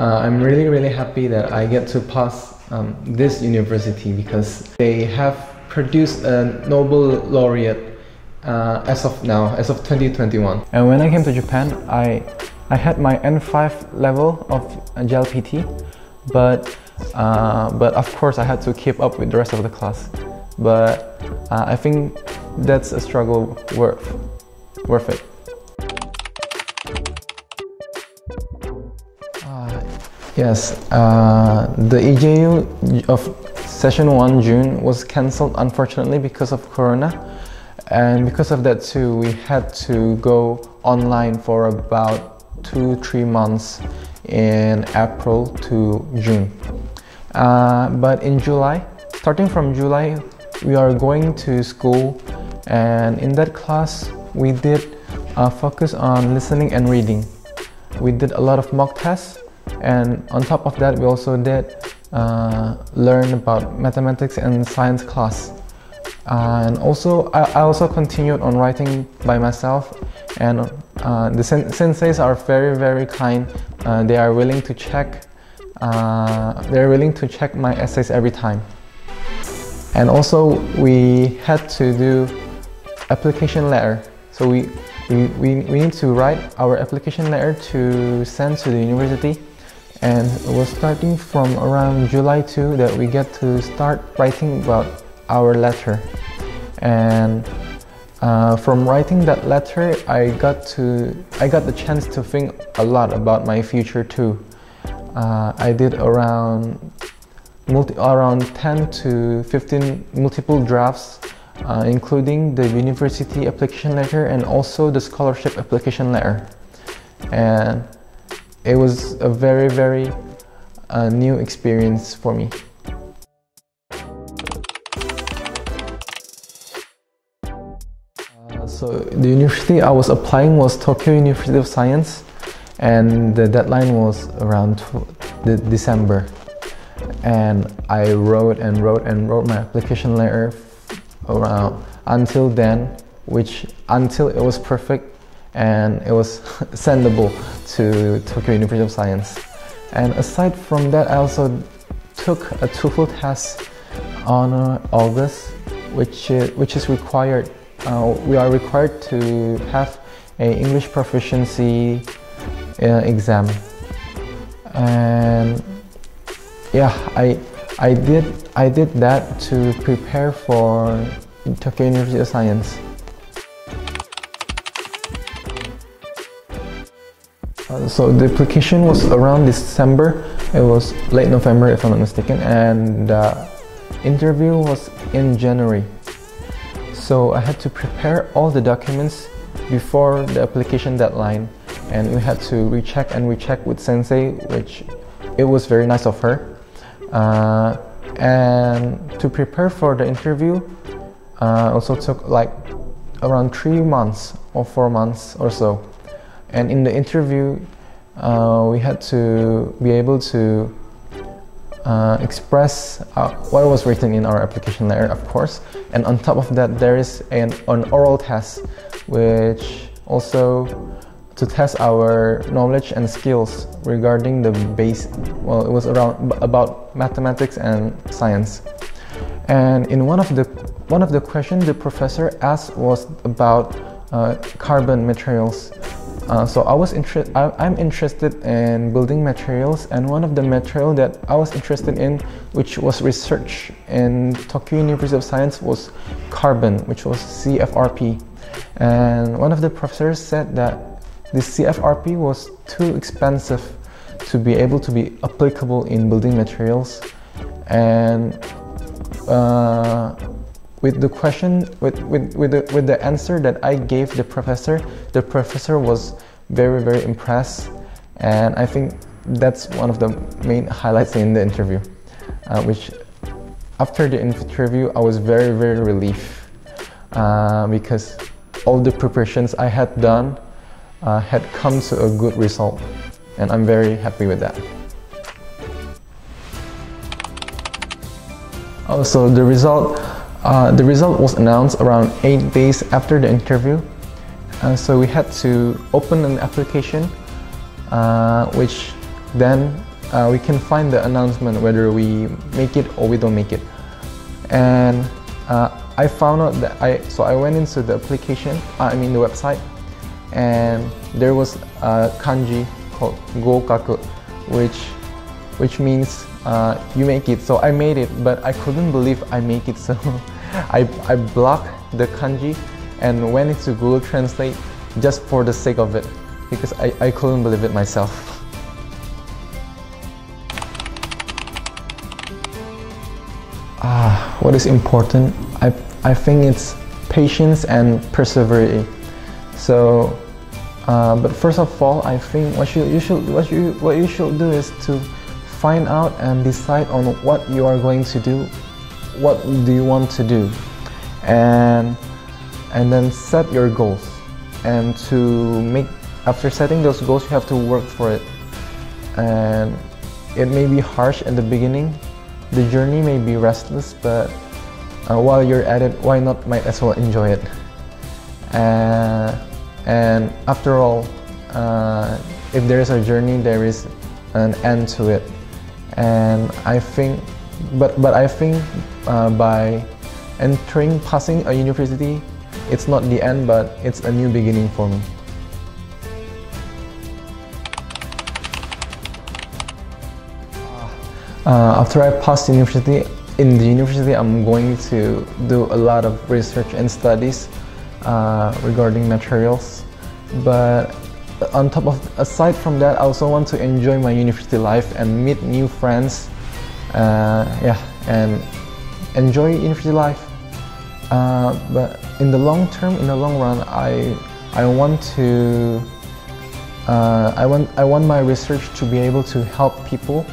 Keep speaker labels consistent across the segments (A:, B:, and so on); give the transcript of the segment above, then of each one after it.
A: I'm really happy that I get to pass this university because they have produced a Nobel laureate as of now, as of 2021. And when I came to Japan, I had my N5 level of JLPT, but of course I had to keep up with the rest of the class. But I think that's a struggle worth it. Yes, the EJU of session 1 June was cancelled unfortunately because of Corona, and because of that too we had to go online for about 2-3 months in April to June. But in July, starting from July, we are going to school, and in that class we did focus on listening and reading. We did a lot of mock tests, and on top of that we also did learn about mathematics and science class. And also I also continued on writing by myself, and the senseis are very kind. They are willing to check my essays every time. And also we had to do application letter, so we need to write our application letter to send to the university. And it was starting from around July 2 that we get to start writing about our letter. And from writing that letter, I got the chance to think a lot about my future too. I did around 10 to 15 multiple drafts, including the university application letter and also the scholarship application letter. And it was a very new experience for me. So the university I was applying was Tokyo University of Science, and the deadline was around December. And I wrote my application letter around until then, until it was perfect and it was sendable to Tokyo University of Science. And aside from that, I also took a TOEFL test on August, which is required. We are required to have an English proficiency exam. And yeah, I did that to prepare for Tokyo University of Science. So the application was around December. It was late November if I'm not mistaken, and the interview was in January. So I had to prepare all the documents before the application deadline, and we had to recheck with Sensei, which it was very nice of her. And to prepare for the interview also took like around 3 months or 4 months or so. And in the interview, we had to be able to express what was written in our application letter, of course. And on top of that, there is an oral test, which also to test our knowledge and skills regarding the base. Well, it was about mathematics and science. And in one of the questions the professor asked was about carbon materials. So I'm interested in building materials, and one of the material that I was interested in, which was research in Tokyo University of Science, was carbon, which was CFRP. And one of the professors said that this CFRP was too expensive to be able to be applicable in building materials. And with the question, with the answer that I gave the professor was very impressed, and I think that's one of the main highlights in the interview. Which after the interview, I was very relieved because all the preparations I had done had come to a good result, and I'm very happy with that. Also, the result was announced around 8 days after the interview. So we had to open an application, which then we can find the announcement whether we make it or we don't make it. And I found out that I went into the application, the website, and there was a kanji called gokaku, which means you make it. So I made it, but I couldn't believe I make it. So I blocked the kanji and went into Google Translate just for the sake of it, because I couldn't believe it myself. What is important? I think it's patience and persevering. So, but first of all, I think what you should do is to find out and decide on what you are going to do. What do you want to do, and then set your goals. And after setting those goals, you have to work for it. And it may be harsh at the beginning. The journey may be restless, but while you're at it, why not? Might as well enjoy it. And after all, if there is a journey, there is an end to it. And I think, but I think by passing a university, it's not the end, but it's a new beginning for me. After I passed university, I'm going to do a lot of research and studies regarding materials. But aside from that, I also want to enjoy my university life and meet new friends. And enjoy university life. But in the long run, I want my research to be able to help people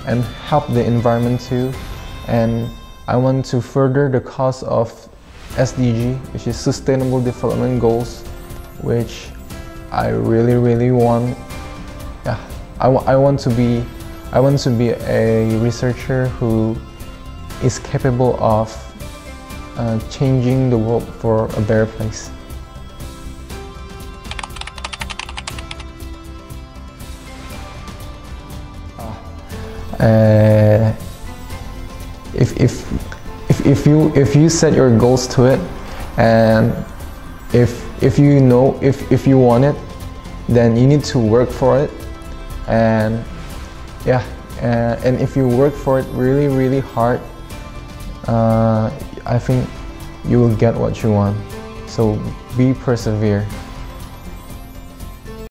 A: and help the environment too. And I want to further the cause of SDG, which is Sustainable Development Goals, which I really want. I want to be a researcher who is capable of changing the world for a better place. If you set your goals to it, and if you want it, then you need to work for it. And if you work for it really hard, I think you will get what you want. So be persevere.